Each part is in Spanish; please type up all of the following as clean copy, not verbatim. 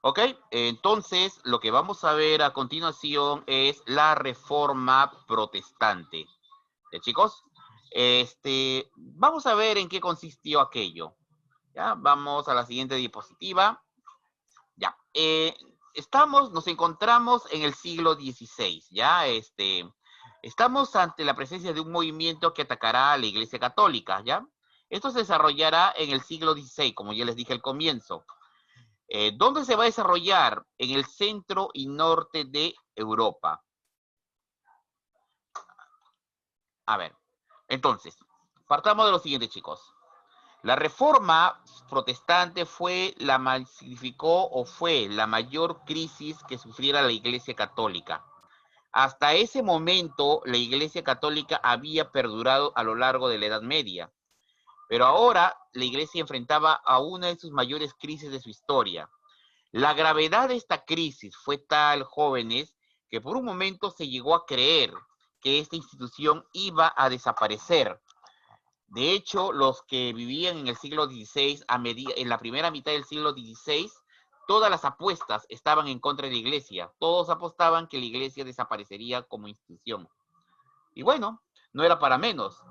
Ok, entonces lo que vamos a ver a continuación es la Reforma Protestante. ¿Ya, chicos? Vamos a ver en qué consistió aquello. Ya, vamos a la siguiente diapositiva. Ya, nos encontramos en el siglo XVI, ¿ya? Estamos ante la presencia de un movimiento que atacará a la Iglesia Católica, ¿ya? Esto se desarrollará en el siglo XVI, como ya les dije al comienzo. ¿Dónde se va a desarrollar? En el centro y norte de Europa. A ver, entonces, partamos de lo siguiente, chicos. La reforma protestante significó o fue la mayor crisis que sufriera la Iglesia Católica. Hasta ese momento, la Iglesia Católica había perdurado a lo largo de la Edad Media, pero ahora la Iglesia enfrentaba a una de sus mayores crisis de su historia. La gravedad de esta crisis fue tal, jóvenes, que por un momento se llegó a creer que esta institución iba a desaparecer. De hecho, los que vivían en el siglo XVI, en la primera mitad del siglo XVI, todas las apuestas estaban en contra de la Iglesia. Todos apostaban que la Iglesia desaparecería como institución. Y bueno, no era para menos.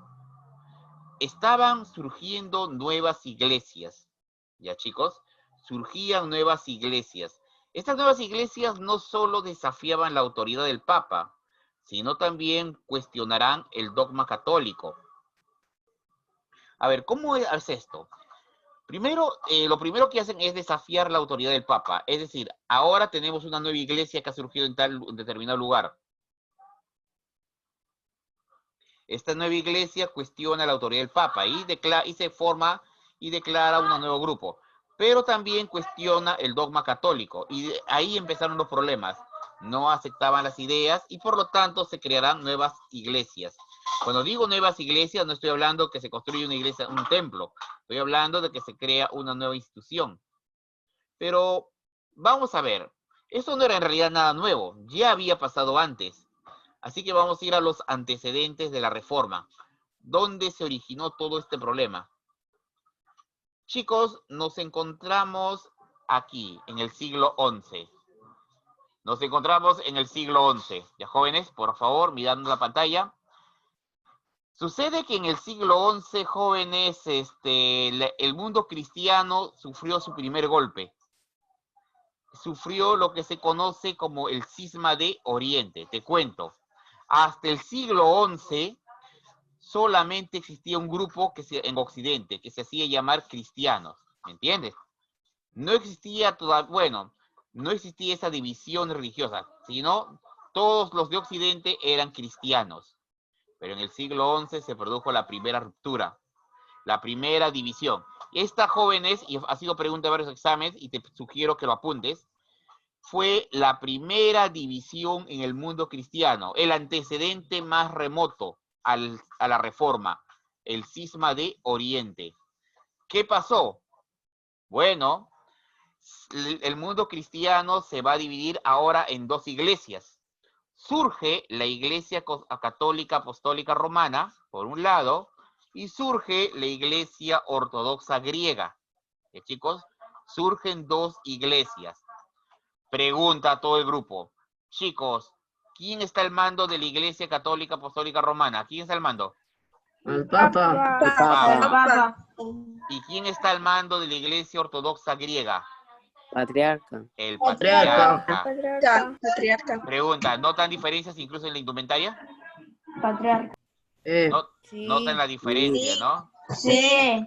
Estaban surgiendo nuevas iglesias. ¿Ya, chicos? Surgían nuevas iglesias. Estas nuevas iglesias no solo desafiaban la autoridad del Papa, sino también cuestionarán el dogma católico. A ver, ¿cómo es esto? Primero, lo primero que hacen es desafiar la autoridad del Papa. Es decir, ahora tenemos una nueva iglesia que ha surgido en tal determinado lugar. Esta nueva iglesia cuestiona la autoridad del Papa y se forma y declara un nuevo grupo. Pero también cuestiona el dogma católico. Y ahí empezaron los problemas. No aceptaban las ideas y por lo tanto se crearán nuevas iglesias. Cuando digo nuevas iglesias, no estoy hablando que se construye una iglesia, un templo. Estoy hablando de que se crea una nueva institución. Pero vamos a ver, eso no era en realidad nada nuevo, ya había pasado antes. Así que vamos a ir a los antecedentes de la reforma. ¿Dónde se originó todo este problema? Chicos, nos encontramos aquí, en el siglo XI. Nos encontramos en el siglo XI. Ya, jóvenes, por favor, mirando la pantalla. Sucede que en el siglo XI, jóvenes, el mundo cristiano sufrió su primer golpe. Sufrió lo que se conoce como el cisma de Oriente. Te cuento, hasta el siglo XI solamente existía un grupo en Occidente que se hacía llamar cristianos, ¿me entiendes? No existía no existía esa división religiosa, sino todos los de Occidente eran cristianos. Pero en el siglo XI se produjo la primera ruptura, la primera división. Esta, jóvenes, y ha sido pregunta de varios exámenes, y te sugiero que lo apuntes, fue la primera división en el mundo cristiano, el antecedente más remoto a la reforma, el cisma de Oriente. ¿Qué pasó? Bueno, el mundo cristiano se va a dividir ahora en dos iglesias. Surge la Iglesia Católica Apostólica Romana, por un lado, y surge la Iglesia Ortodoxa Griega. Chicos, surgen dos iglesias. Pregunta a todo el grupo. Chicos, ¿quién está al mando de la Iglesia Católica Apostólica Romana? ¿Quién está al mando? El Papa. El Papa. El Papa. ¿Y quién está al mando de la Iglesia Ortodoxa Griega? Patriarca. El Patriarca. patriarca. Pregunta, ¿notan diferencias incluso en la indumentaria? Patriarca. Notan la diferencia, ¿no? Sí.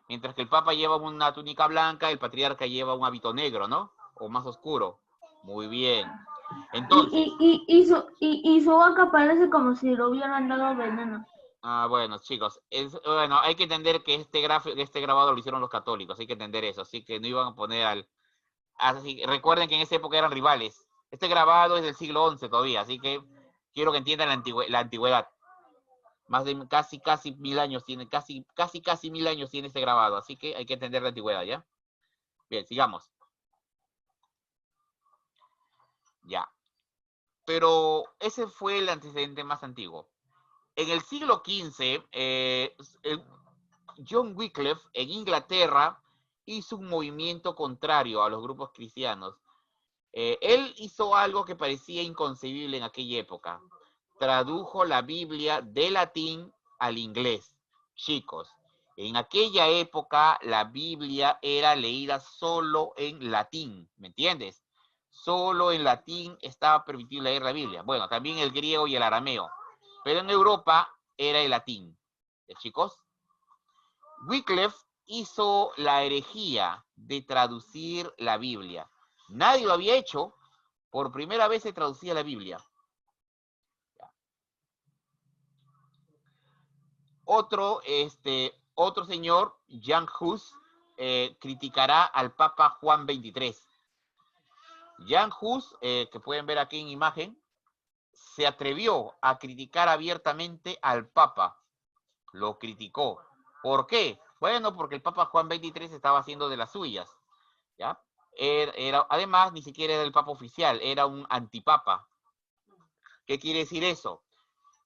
Mientras que el Papa lleva una túnica blanca, el patriarca lleva un hábito negro, ¿no? O más oscuro. Muy bien. Entonces. Y su boca parece como si lo hubieran dado veneno. Bueno, chicos, hay que entender que este grabado lo hicieron los católicos, hay que entender eso, así que no iban a poner recuerden que en esa época eran rivales. Este grabado es del siglo XI todavía, así que quiero que entiendan la antigüedad. Más de casi 1000 años tiene, casi 1000 años tiene este grabado, así que hay que entender la antigüedad, ¿ya? Bien, sigamos. Ya. Pero ese fue el antecedente más antiguo. En el siglo XV, John Wycliffe en Inglaterra hizo un movimiento contrario a los grupos cristianos. Él hizo algo que parecía inconcebible en aquella época. Tradujo la Biblia de latín al inglés. Chicos, en aquella época la Biblia era leída solo en latín, ¿me entiendes? Solo en latín estaba permitido leer la Biblia. Bueno, también el griego y el arameo. Pero en Europa era el latín. Chicos, Wycliffe hizo la herejía de traducir la Biblia. Nadie lo había hecho. Por primera vez se traducía la Biblia. Otro señor, Jan Hus, criticará al Papa Juan XXIII. Jan Hus, que pueden ver aquí en imagen, se atrevió a criticar abiertamente al Papa. Lo criticó. ¿Por qué? Bueno, porque el Papa Juan XXIII estaba haciendo de las suyas. ¿Ya? Además, ni siquiera era el Papa oficial, era un antipapa. ¿Qué quiere decir eso?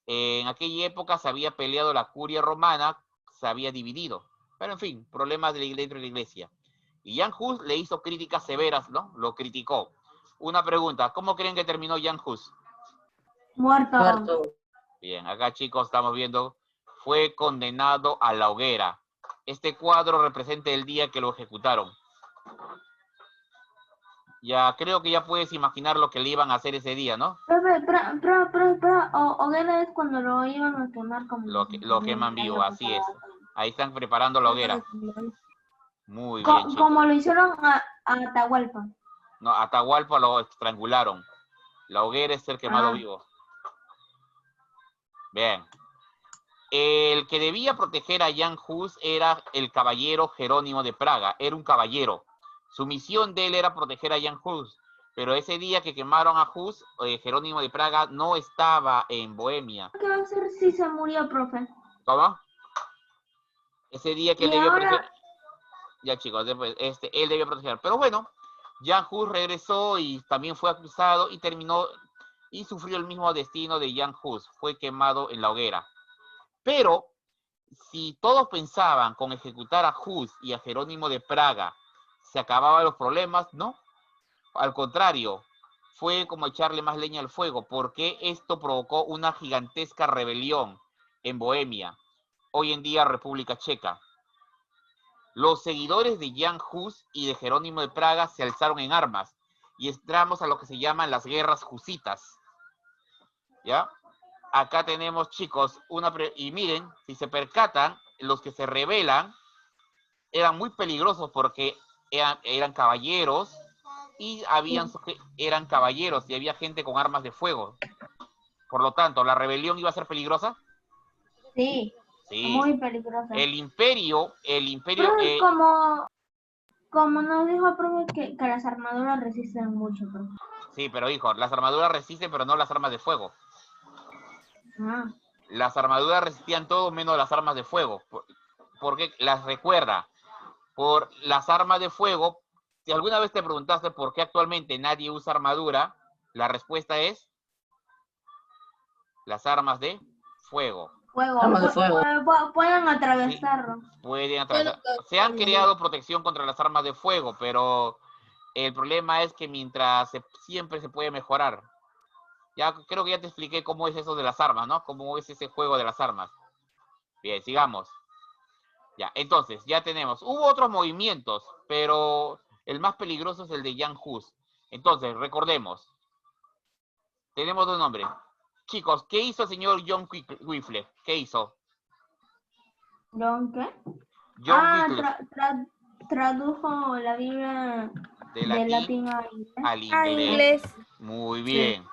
En aquella época se había peleado la curia romana, se había dividido. Pero en fin, problemas dentro de la iglesia. Y Jan Hus le hizo críticas severas, ¿no? Lo criticó. Una pregunta, ¿cómo creen que terminó Jan Hus? Muerto. Muerto. Bien, acá chicos estamos viendo, fue condenado a la hoguera. Este cuadro representa el día que lo ejecutaron. Ya creo que ya puedes imaginar lo que le iban a hacer ese día, ¿no? Hoguera es cuando lo iban a quemar como... Lo queman vivo, así es. Ahí están preparando la hoguera. Muy bien, chicos. Como lo hicieron a Atahualpa. No, a Atahualpa lo estrangularon. La hoguera es ser quemado vivo. Bien. El que debía proteger a Jan Hus era el caballero Jerónimo de Praga. Era un caballero. Su misión de él era proteger a Jan Hus. Pero ese día que quemaron a Hus, Jerónimo de Praga no estaba en Bohemia. ¿Qué va a hacer si se murió, profe? ¿Cómo? Ese día que él Y debió ahora... proteger... Ya chicos, después, él debió proteger. Pero bueno, Jan Hus regresó y también fue acusado y terminó y sufrió el mismo destino de Jan Hus. Fue quemado en la hoguera. Pero si todos pensaban con ejecutar a Hus y a Jerónimo de Praga se acababan los problemas, ¿no? Al contrario, fue como echarle más leña al fuego, porque esto provocó una gigantesca rebelión en Bohemia, hoy en día República Checa. Los seguidores de Jan Hus y de Jerónimo de Praga se alzaron en armas y entramos a lo que se llaman las guerras husitas. ¿Ya? Acá tenemos, chicos, y miren, si se percatan, los que se rebelan eran muy peligrosos porque eran caballeros y eran caballeros y había gente con armas de fuego. Por lo tanto, ¿la rebelión iba a ser peligrosa? Sí, Sí. muy peligrosa. El imperio... Como nos dijo el profe que las armaduras resisten mucho, profe. Sí, pero hijo, las armaduras resisten, pero no las armas de fuego. Las armaduras resistían todo menos las armas de fuego. Porque las recuerda, por las armas de fuego, si alguna vez te preguntaste por qué actualmente nadie usa armadura, la respuesta es las armas de fuego. Armas de fuego. Pueden atravesarlo. Sí, pueden atravesar. Se han creado protección contra las armas de fuego, pero el problema es que siempre se puede mejorar. Ya creo que ya te expliqué cómo es eso de las armas, ¿no? Cómo es ese juego de las armas. Bien, sigamos. Ya, entonces, ya tenemos. Hubo otros movimientos, pero el más peligroso es el de Jan Hus. Entonces, recordemos. Tenemos dos nombres. Chicos, ¿qué hizo el señor John Wycliffe? ¿Qué hizo? ¿John qué? John Wycliffe. Tradujo la Biblia de latín al inglés. Muy bien. Sí.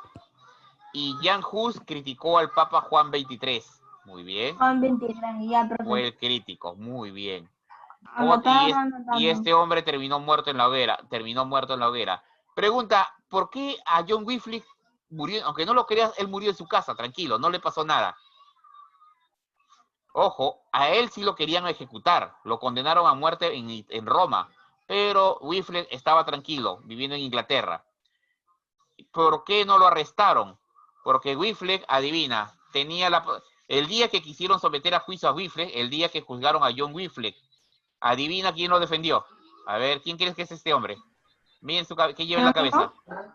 Y Jan Hus criticó al Papa Juan XXIII. Muy bien. Juan XXIII, ya, profe. Fue el crítico, muy bien. Anotando. Y este hombre terminó muerto en la hoguera. Pregunta, ¿por qué a John Wycliffe murió? Aunque no lo creas, él murió en su casa, tranquilo, no le pasó nada. Ojo, a él sí lo querían ejecutar, lo condenaron a muerte en Roma, pero Wycliffe estaba tranquilo, viviendo en Inglaterra. ¿Por qué no lo arrestaron? Porque Wycliffe, adivina, el día que quisieron someter a juicio a Wycliffe, el día que juzgaron a John Wycliffe, adivina quién lo defendió. A ver, ¿quién crees que es este hombre? Miren ¿qué lleva en la cabeza?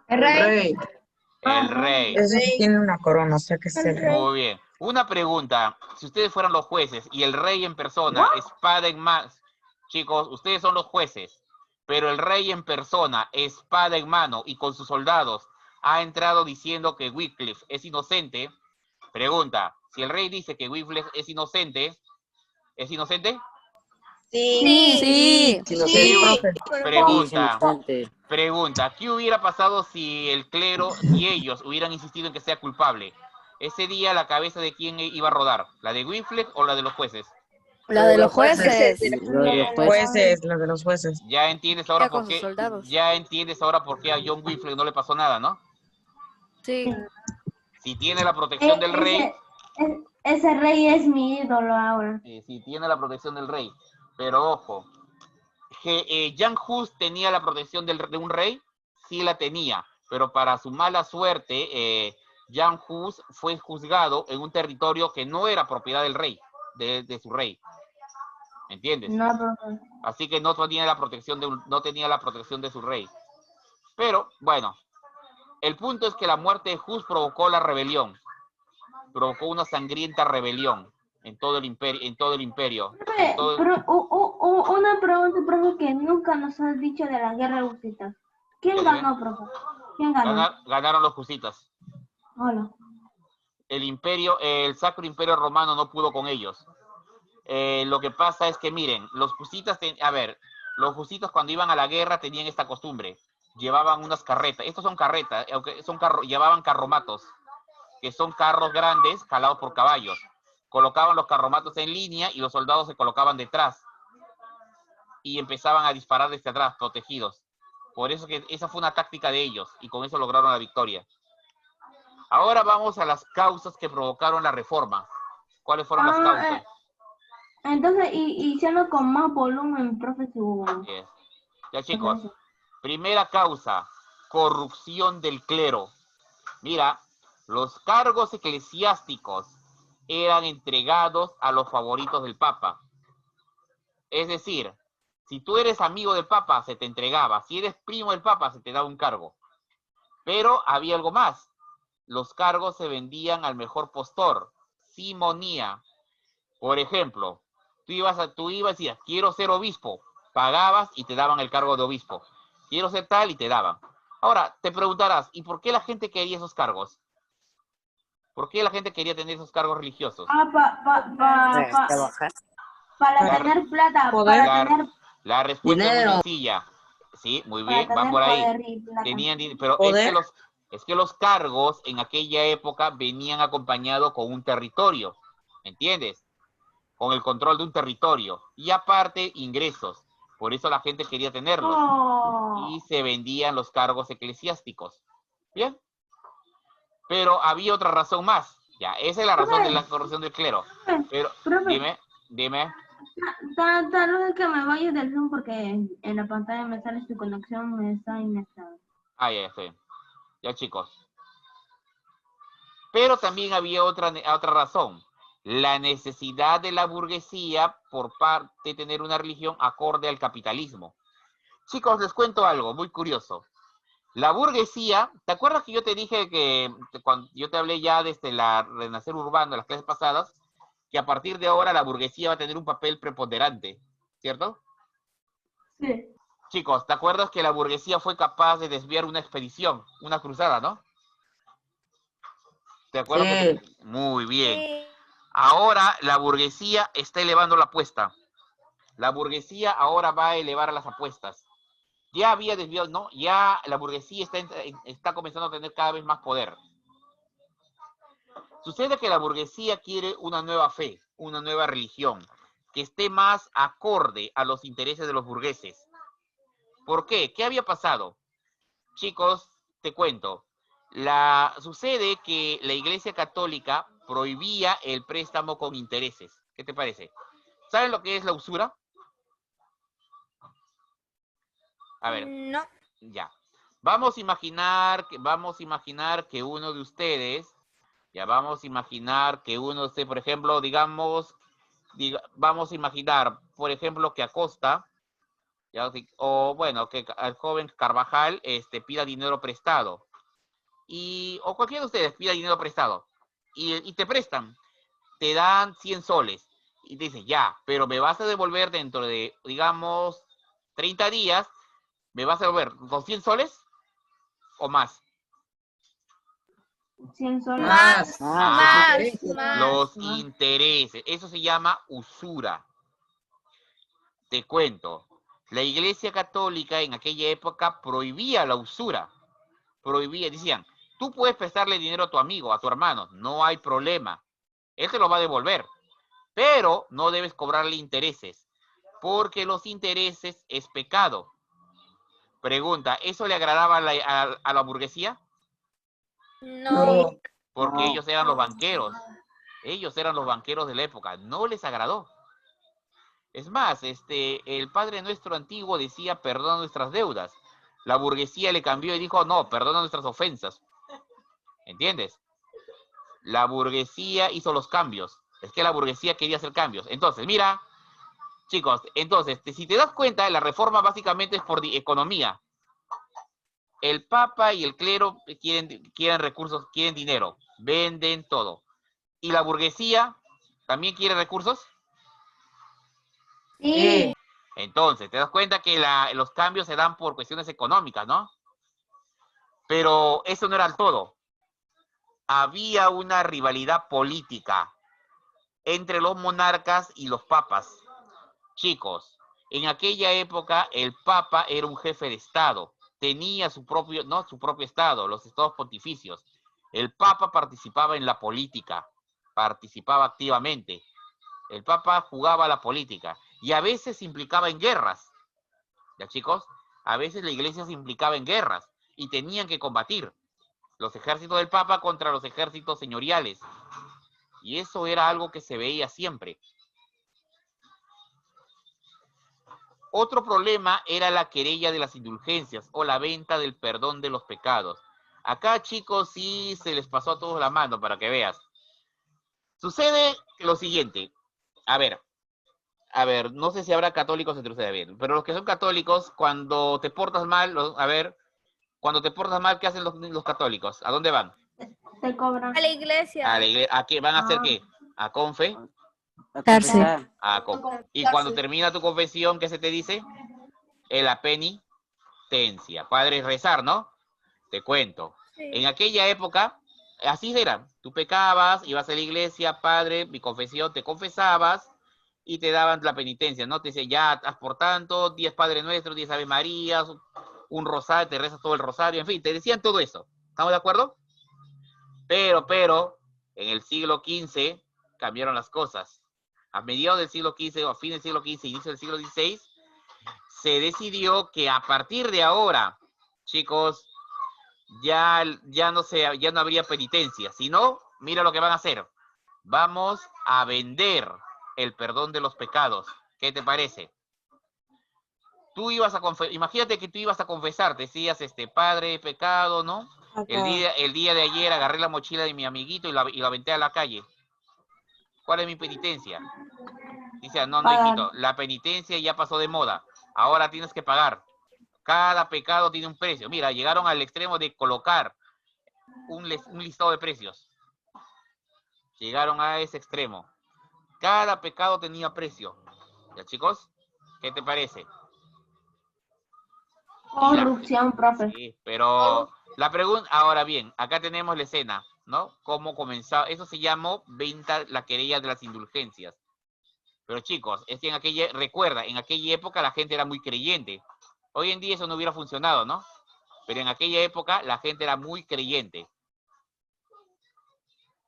El rey. El rey. Eso sí tiene una corona, o sea que es el rey. Muy bien. Una pregunta. Si ustedes fueran los jueces y el rey en persona, espada en mano. Chicos, ustedes son los jueces, pero el rey en persona, espada en mano y con sus soldados, ha entrado diciendo que Wycliffe es inocente. Pregunta, si el rey dice que Wycliffe es inocente, ¿es inocente? Sí. Sí, profe. Pregunta, ¿qué hubiera pasado si el clero, si ellos hubieran insistido en que sea culpable? Ese día, ¿la cabeza de quién iba a rodar? ¿La de Wycliffe o la de los jueces? La de los jueces. La de los jueces. Ya entiendes ahora por Con qué. sus soldados. Ya entiendes ahora por qué a John Wycliffe no le pasó nada, ¿no? Sí. Si tiene la protección del rey. Ese rey es mi ídolo ahora. Si tiene la protección del rey. Pero ojo, Jan Hus tenía la protección de un rey, sí la tenía, pero para su mala suerte, Jan Hus fue juzgado en un territorio que no era propiedad del rey, de su rey. ¿Entiendes? No, profe. Así que no tenía la protección de su rey. Pero, bueno, el punto es que la muerte de Hus provocó la rebelión. Provocó una sangrienta rebelión en todo el imperio. Una pregunta, profe, que nunca nos has dicho de la guerra husita. ¿Quién ganó, profe? ¿Quién ganó? Ganaron los husitas. Hola. El Sacro Imperio Romano no pudo con ellos. Lo que pasa es que, miren, los husitas cuando iban a la guerra tenían esta costumbre. Llevaban unas carretas. Estos son carretas, llevaban carromatos, que son carros grandes jalados por caballos. Colocaban los carromatos en línea y los soldados se colocaban detrás. Y empezaban a disparar desde atrás, protegidos. Por eso que esa fue una táctica de ellos, y con eso lograron la victoria. Ahora vamos a las causas que provocaron la reforma. ¿Cuáles fueron las causas? Entonces, hicieron con más volumen, profe, Yes. Ya, chicos. Primera causa, corrupción del clero. Mira, los cargos eclesiásticos eran entregados a los favoritos del Papa. Es decir, si tú eres amigo del Papa, se te entregaba. Si eres primo del Papa, se te daba un cargo. Pero había algo más. Los cargos se vendían al mejor postor. Simonía. Por ejemplo, tú ibas y decías, quiero ser obispo. Pagabas y te daban el cargo de obispo. Quiero ser tal y te daban. Ahora, te preguntarás, ¿y por qué la gente quería esos cargos? ¿Por qué la gente quería tener esos cargos religiosos? Para tener plata, para tener... La respuesta es muy sencilla. Sí, muy bien, van por ahí. Pero es que los cargos en aquella época venían acompañados con un territorio, ¿entiendes? Con el control de un territorio. Y aparte, ingresos. Por eso la gente quería tenerlos. Y se vendían los cargos eclesiásticos. ¿Bien? Pero había otra razón más. Ya, esa es la razón de la corrupción del clero. Pero, dime. Tal vez que me vaya del Zoom porque en la pantalla me sale su conexión, me está inestable. Ya sé. Ya, chicos. Pero también había otra razón. La necesidad de la burguesía por parte de tener una religión acorde al capitalismo. Chicos, les cuento algo muy curioso. La burguesía, ¿te acuerdas que yo te dije que cuando yo te hablé ya desde la renacer urbano en las clases pasadas, que a partir de ahora la burguesía va a tener un papel preponderante, ¿cierto? Sí. Chicos, ¿te acuerdas que la burguesía fue capaz de desviar una expedición, una cruzada, ¿no? ¿Te acuerdas? Sí. Muy bien. Ahora la burguesía está elevando la apuesta. La burguesía ahora va a elevar las apuestas. Ya había desviado, ¿no? Ya la burguesía está comenzando a tener cada vez más poder. Sucede que la burguesía quiere una nueva fe, una nueva religión, que esté más acorde a los intereses de los burgueses. ¿Por qué? ¿Qué había pasado? Chicos, te cuento. Sucede que la Iglesia Católica prohibía el préstamo con intereses. ¿Qué te parece? ¿Saben lo que es la usura? A ver. No. Ya. Vamos a imaginar que uno de ustedes, por ejemplo, vamos a imaginar, por ejemplo, que Acosta Ya, o bueno, que al joven Carvajal pida dinero prestado. O cualquiera de ustedes pida dinero prestado. Y te prestan. Te dan 100 soles. Y te dicen, ya, pero me vas a devolver dentro de, digamos, 30 días. ¿Me vas a devolver 200 soles o más? 100 soles. Más. Los intereses. Eso se llama usura. Te cuento. La Iglesia Católica en aquella época prohibía la usura. Prohibía, decían, tú puedes prestarle dinero a tu amigo, a tu hermano, no hay problema. Él te lo va a devolver. Pero no debes cobrarle intereses, porque los intereses es pecado. Pregunta, ¿eso le agradaba a la burguesía? No. Porque ellos eran los banqueros. Ellos eran los banqueros de la época. No les agradó. Es más, el Padre Nuestro antiguo decía, perdona nuestras deudas. La burguesía le cambió y dijo, no, perdona nuestras ofensas. ¿Entiendes? La burguesía hizo los cambios. Es que la burguesía quería hacer cambios. Entonces, mira, chicos, entonces, si te das cuenta, la reforma básicamente es por economía. El Papa y el clero quieren recursos, quieren dinero, venden todo. ¿Y la burguesía también quiere recursos? Sí. Entonces, te das cuenta que los cambios se dan por cuestiones económicas, ¿no? Pero eso no era todo. Había una rivalidad política entre los monarcas y los papas. Chicos, en aquella época el papa era un jefe de estado. Tenía su propio estado, los estados pontificios. El papa participaba en la política, participaba activamente. El papa jugaba a la política y a veces se implicaba en guerras. ¿Ya, chicos? A veces la iglesia se implicaba en guerras y tenían que combatir los ejércitos del papa contra los ejércitos señoriales. Y eso era algo que se veía siempre. Otro problema era la querella de las indulgencias o la venta del perdón de los pecados. Acá, chicos, sí se les pasó a todos la mano para que veas. Sucede lo siguiente. A ver, no sé si habrá católicos entre ustedes, bien, pero los que son católicos, cuando te portas mal, cuando te portas mal, ¿qué hacen los católicos? ¿A dónde van? Te cobran. A la iglesia. A la iglesia. ¿A qué van a hacer qué? ¿A confe? Darse. Y cuando termina tu confesión, ¿qué se te dice? La penitencia. Padre, rezar, ¿no? Te cuento. Sí. En aquella época, así era. Tú pecabas, ibas a la iglesia, padre, mi confesión, te confesabas y te daban la penitencia, ¿no? Te dice, ya, haz por tanto, 10 Padre Nuestro, 10 Ave Marías, un rosario, te rezas todo el rosario, en fin, te decían todo eso. ¿Estamos de acuerdo? Pero, en el siglo XV cambiaron las cosas. A mediados del siglo XV, o a fin del siglo XV, inicio del siglo XVI, se decidió que a partir de ahora, chicos, ya no habría penitencia, sino, mira lo que van a hacer. Vamos a vender el perdón de los pecados. ¿Qué te parece? Tú ibas a imagínate que tú ibas a confesar, decías, Padre, pecado, ¿no? El día de ayer agarré la mochila de mi amiguito y la aventé a la calle. ¿Cuál es mi penitencia? Dice, no, hijito, la penitencia ya pasó de moda. Ahora tienes que pagar. Cada pecado tiene un precio. Mira, llegaron al extremo de colocar un listado de precios. Llegaron a ese extremo. Cada pecado tenía precio. ¿Ya, chicos? ¿Qué te parece? Corrupción, profe. Sí, pero la pregunta, ahora bien, acá tenemos la escena, ¿no? Cómo comenzó, eso se llamó la querella de las indulgencias. Pero chicos, es que recuerda, en aquella época la gente era muy creyente. Hoy en día eso no hubiera funcionado, ¿no? Pero en aquella época la gente era muy creyente.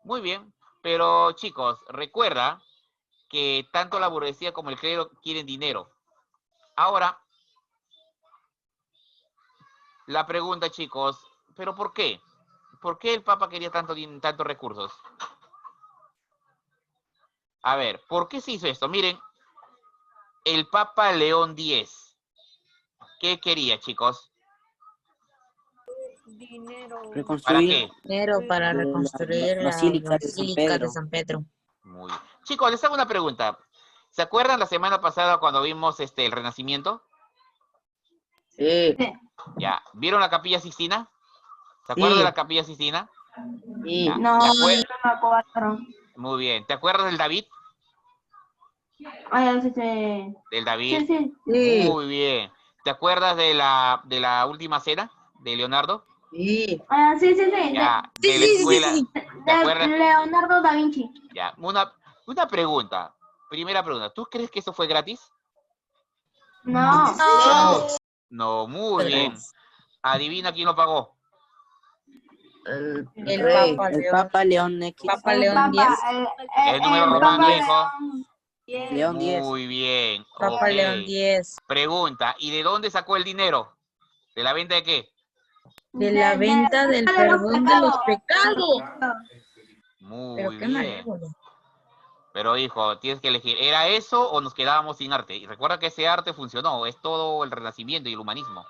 Muy bien, pero chicos, recuerda que tanto la burguesía como el clero quieren dinero. Ahora, la pregunta, chicos, ¿pero por qué? ¿Por qué el Papa quería tantos recursos? A ver, ¿por qué se hizo esto? Miren, el Papa León X, ¿qué quería, chicos? Dinero. ¿Para qué? Dinero para reconstruir la Basílica de San Pedro. Muy bien. Chicos, les hago una pregunta. ¿Se acuerdan la semana pasada cuando vimos el Renacimiento? Sí. Ya. ¿Vieron la Capilla Sixtina? ¿Se acuerdan Sí. de la Capilla Sixtina? Sí. Ya. No, ¿Te no acuer- me acuerdo. Muy bien. ¿Te acuerdas del David? Ay, sí. Del David. Sí. Sí. Muy bien. ¿Te acuerdas de la última cena de Leonardo? Sí. Ah, sí. Ya, Sí, de la sí, sí, escuela. sí. ¿Te De acuerdas? Leonardo da Vinci. Ya. Una pregunta. Primera pregunta. ¿Tú crees que eso fue gratis? No. No. No, muy bien. Adivina quién lo pagó. El El rey. Papa El León. Papa León X. Papa El León X. El número el romano, Papa hijo. León 10. Muy bien. Papa Ok. León X. Pregunta. ¿Y de dónde sacó el dinero? ¿De la venta de qué? De la venta del perdón de los pecados. Pero Muy qué bien. malévolo. Pero hijo, tienes que elegir. ¿Era eso o nos quedábamos sin arte? Y recuerda que ese arte funcionó. Es todo el Renacimiento y el humanismo.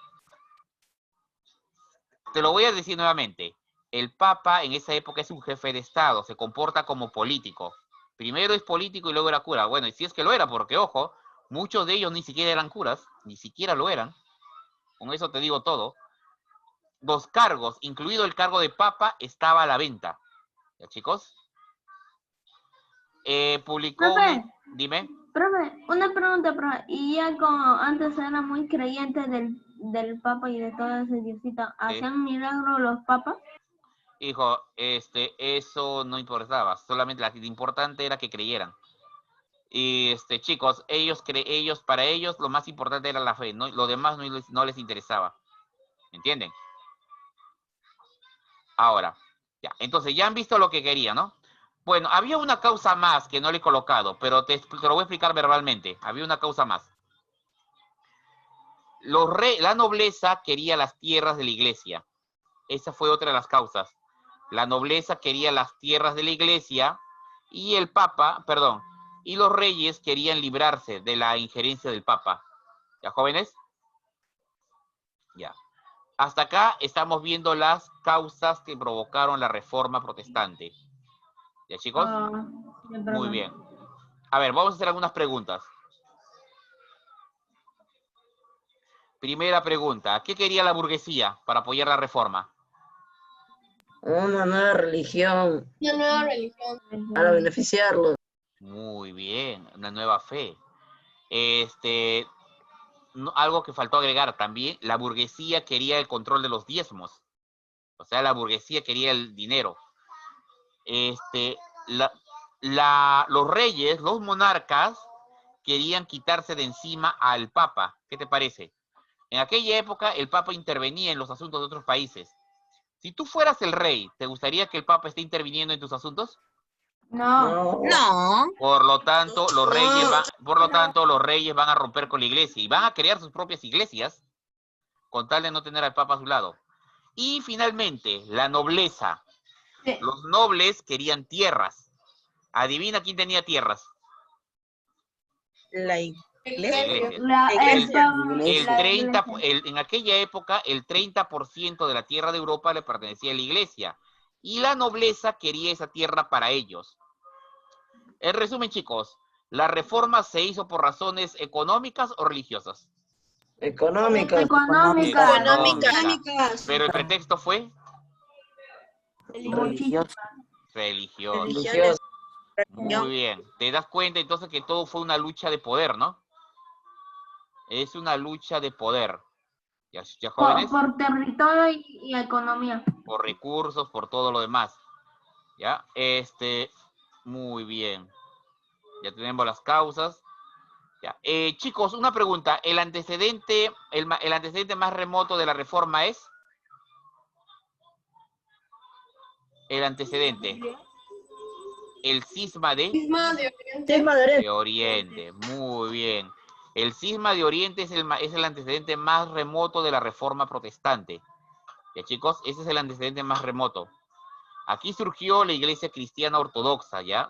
Te lo voy a decir nuevamente. El Papa en esa época es un jefe de Estado. Se comporta como político. Primero es político y luego era cura. Bueno, y si es que lo era, porque ojo, muchos de ellos ni siquiera eran curas. Ni siquiera lo eran. Con eso te digo todo. Los cargos, incluido el cargo de Papa, estaba a la venta. ¿Ya, chicos? Publicó Profe. Dime. Profe, una pregunta, profe. Y ya como antes era muy creyente del Papa y de todo ese diosito, ¿hacían milagros los papas? Hijo, eso no importaba. Solamente lo importante era que creyeran. Y chicos, para ellos lo más importante era la fe, ¿no? Lo demás no les interesaba. ¿Entienden? Ahora, ya. Entonces, ya han visto lo que querían, ¿no? Bueno, había una causa más que no le he colocado, pero te lo voy a explicar verbalmente. Había una causa más. La nobleza quería las tierras de la iglesia. Esa fue otra de las causas. La nobleza quería las tierras de la iglesia y y los reyes querían librarse de la injerencia del Papa. ¿Ya, jóvenes? Ya. Hasta acá estamos viendo las causas que provocaron la reforma protestante. ¿Ya, chicos? Muy bien. A ver, vamos a hacer algunas preguntas. Primera pregunta. ¿Qué quería la burguesía para apoyar la reforma? Una nueva religión Una nueva religión. para beneficiarlos. Muy bien. Una nueva fe. Algo que faltó agregar también, la burguesía quería el control de los diezmos. O sea, la burguesía quería el dinero. Los reyes, los monarcas, querían quitarse de encima al Papa. ¿Qué te parece? En aquella época, el Papa intervenía en los asuntos de otros países. Si tú fueras el rey, ¿te gustaría que el Papa esté interviniendo en tus asuntos? No. No. Por lo tanto, los reyes van a romper con la iglesia y van a crear sus propias iglesias con tal de no tener al Papa a su lado. Y finalmente, la nobleza. Sí. Los nobles querían tierras. Adivina quién tenía tierras. La La iglesia. iglesia. Iglesia. En aquella época, el 30% de la tierra de Europa le pertenecía a la iglesia. Y la nobleza quería esa tierra para ellos. En resumen, chicos, ¿la reforma se hizo por razones económicas o religiosas? Económicas. Económicas. Pero el pretexto fue Religiosos. religioso. Religiosos. Muy bien. Te das cuenta entonces que todo fue una lucha de poder, ¿no? Es una lucha de poder. ¿Ya jóvenes? Por territorio y economía. Por recursos, por todo lo demás. ¿Ya? Muy bien. Ya tenemos las causas. Ya. Chicos, una pregunta. ¿El antecedente más remoto de la reforma es? El antecedente. El cisma de Oriente. Muy bien. El cisma de Oriente es el antecedente más remoto de la reforma protestante. ¿Ya, chicos? Ese es el antecedente más remoto. Aquí surgió la iglesia cristiana ortodoxa, ¿ya?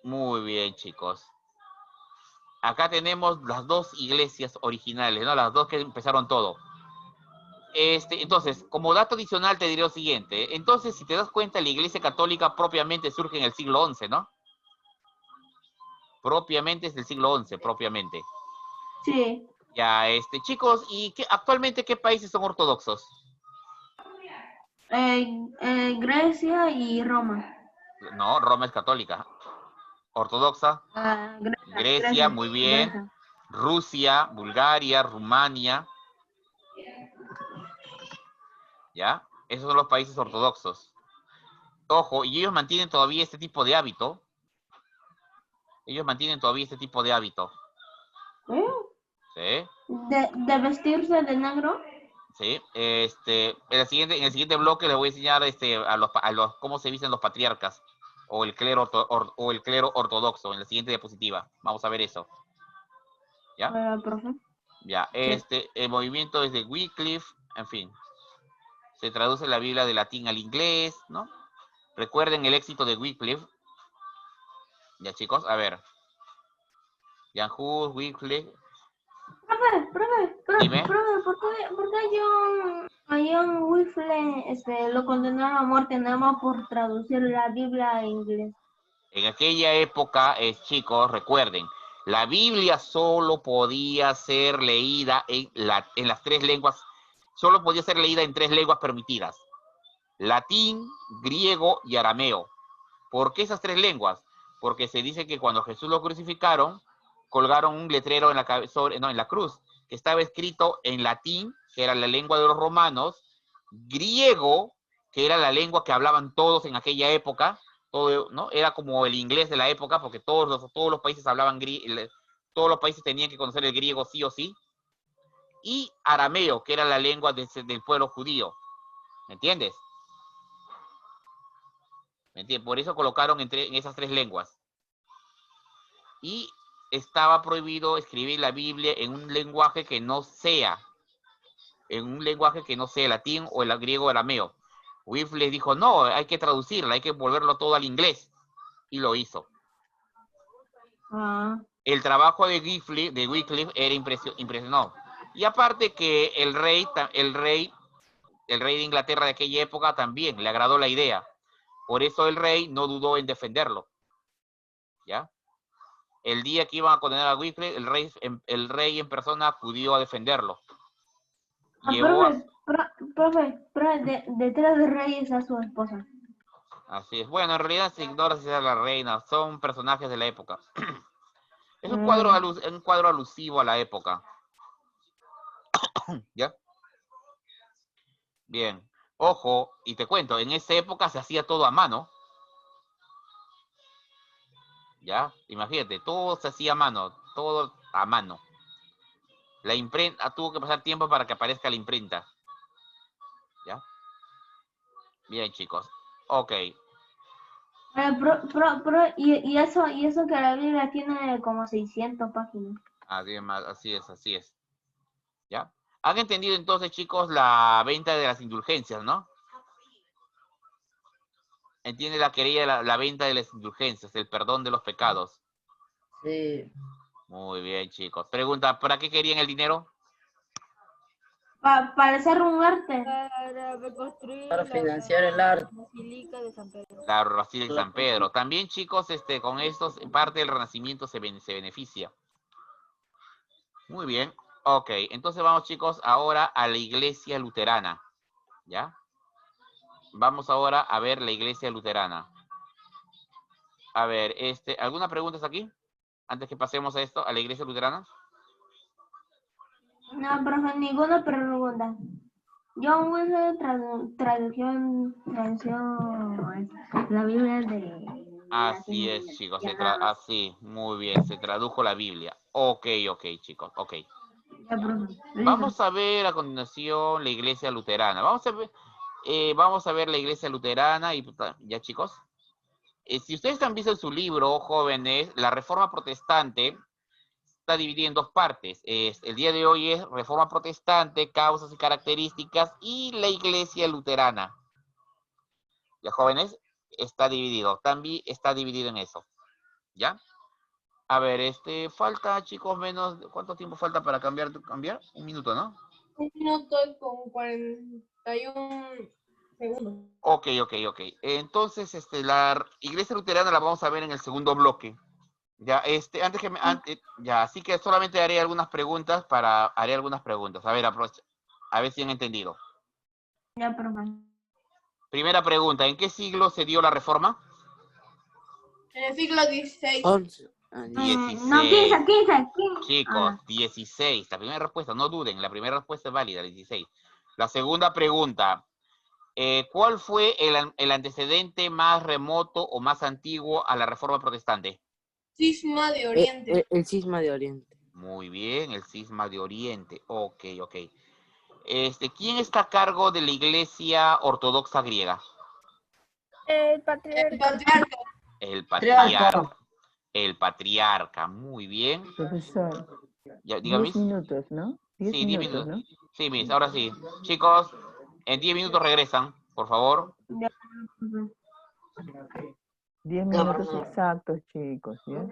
Muy bien, chicos. Acá tenemos las dos iglesias originales, ¿no? Las dos que empezaron todo. Entonces, como dato adicional te diré lo siguiente. Entonces, si te das cuenta, la iglesia católica propiamente surge en el siglo XI, ¿no? Propiamente es del siglo XI, propiamente. Sí. Ya, chicos, ¿y actualmente qué países son ortodoxos? Grecia y Roma. No, Roma es católica. Ortodoxa, Grecia, muy bien. Grecia. Rusia, Bulgaria, Rumania. ¿Ya? Esos son los países ortodoxos. Ojo, y ellos mantienen todavía este tipo de hábito. Ellos mantienen todavía este tipo de hábito. ¿Sí? ¿De vestirse de negro? Sí. En el siguiente bloque les voy a enseñar a los cómo se visten los patriarcas o el clero ortodoxo en la siguiente diapositiva. Vamos a ver eso. ¿Ya? Profe. Ya, el movimiento es de Wycliffe, en fin. Se traduce la Biblia de latín al inglés, ¿no? Recuerden el éxito de Wycliffe. Ya, chicos, a ver. Jan Hus, Wycliffe. Dime. Profe, ¿por qué a John Wycliffe lo condenaron a muerte nada más por traducir la Biblia a inglés? En aquella época, chicos, recuerden, la Biblia solo podía ser leída en las tres lenguas, solo podía ser leída en tres lenguas permitidas: latín, griego y arameo. ¿Por qué esas tres lenguas? Porque se dice que cuando Jesús lo crucificaron, colgaron un letrero en la cruz, que estaba escrito en latín, que era la lengua de los romanos, griego, que era la lengua que hablaban todos en aquella época, todo, ¿no? Era como el inglés de la época, porque todos los países hablaban todos los países tenían que conocer el griego sí o sí, y arameo, que era la lengua del pueblo judío. ¿Me entiendes? Por eso colocaron en esas tres lenguas. Y estaba prohibido escribir la Biblia en un lenguaje que no sea latín o el griego arameo. Wycliffe les dijo, no, hay que traducirla, hay que volverlo todo al inglés. Y lo hizo. El trabajo de Wycliffe era impresionó. Y aparte que el rey de Inglaterra de aquella época también le agradó la idea. Por eso el rey no dudó en defenderlo. ¿Ya? El día que iban a condenar a Wycliffe, el rey en persona acudió a defenderlo. Profe, detrás del rey está su esposa. Así es. Bueno, en realidad se ignora si es la reina. Son personajes de la época. Es un cuadro alusivo a la época. ¿Ya? Bien. Ojo, y te cuento, en esa época se hacía todo a mano. ¿Ya? Imagínate, todo se hacía a mano. Todo a mano. La imprenta, tuvo que pasar tiempo para que aparezca la imprenta. ¿Ya? Bien, chicos. Ok. Y eso que la Biblia tiene como 600 páginas. Así es. ¿Ya? ¿Han entendido entonces, chicos, la venta de las indulgencias, no? ¿Entiende la querella, la venta de las indulgencias, el perdón de los pecados? Sí. Muy bien, chicos. Pregunta, ¿para qué querían el dinero? Para hacer un arte. Para reconstruir Para financiar el arte. Basílica de San Pedro. La Basílica de San Pedro. También, chicos, con estos, en parte del Renacimiento se beneficia. Muy bien. Ok, entonces vamos, chicos, ahora a la iglesia luterana. ¿Ya? Vamos ahora a ver la iglesia luterana. A ver, ¿alguna pregunta aquí? Antes que pasemos a esto, a la iglesia luterana. No, profe, ninguna pregunta. John Wesley tradució la Biblia de... Así es, chicos. Así, muy bien. Se tradujo la Biblia. Ok, chicos. Ok. Vamos a ver a continuación la iglesia luterana. Vamos a ver la iglesia luterana y ya, chicos. Si ustedes han visto en su libro, jóvenes, la Reforma Protestante está dividida en dos partes. El día de hoy es Reforma Protestante, causas y características, y la iglesia luterana. Ya, jóvenes, está dividido. También está dividido en eso. ¿Ya? A ver, falta, chicos, ¿cuánto tiempo falta para cambiar? Un minuto, ¿no? 1 minuto con 41 segundos. Ok. Entonces, la iglesia luterana la vamos a ver en el segundo bloque. Ya, antes que ya, así que solamente haré algunas preguntas haré algunas preguntas. A ver, a ver si han entendido. Ya, profe. Primera pregunta, ¿en qué siglo se dio la reforma? En el siglo XVI. 11. No, 15. Chicos, 16. La primera respuesta, no duden, la primera respuesta es válida, 16. La segunda pregunta, ¿cuál fue el antecedente más remoto o más antiguo a la reforma protestante? Cisma de Oriente. El cisma de Oriente. Muy bien, el cisma de Oriente. Ok. ¿Quién está a cargo de la Iglesia Ortodoxa griega? El patriarca. El patriarca. El patriarca, muy bien. Profesor, Ya, diga, 10 Miss. minutos, ¿no? 10 Sí, 10 minutos, minutos. ¿no? Sí, Miss, ahora sí. Chicos, en 10 minutos regresan, por favor. Ya, profe. 10 minutos exactos, chicos, ¿ya?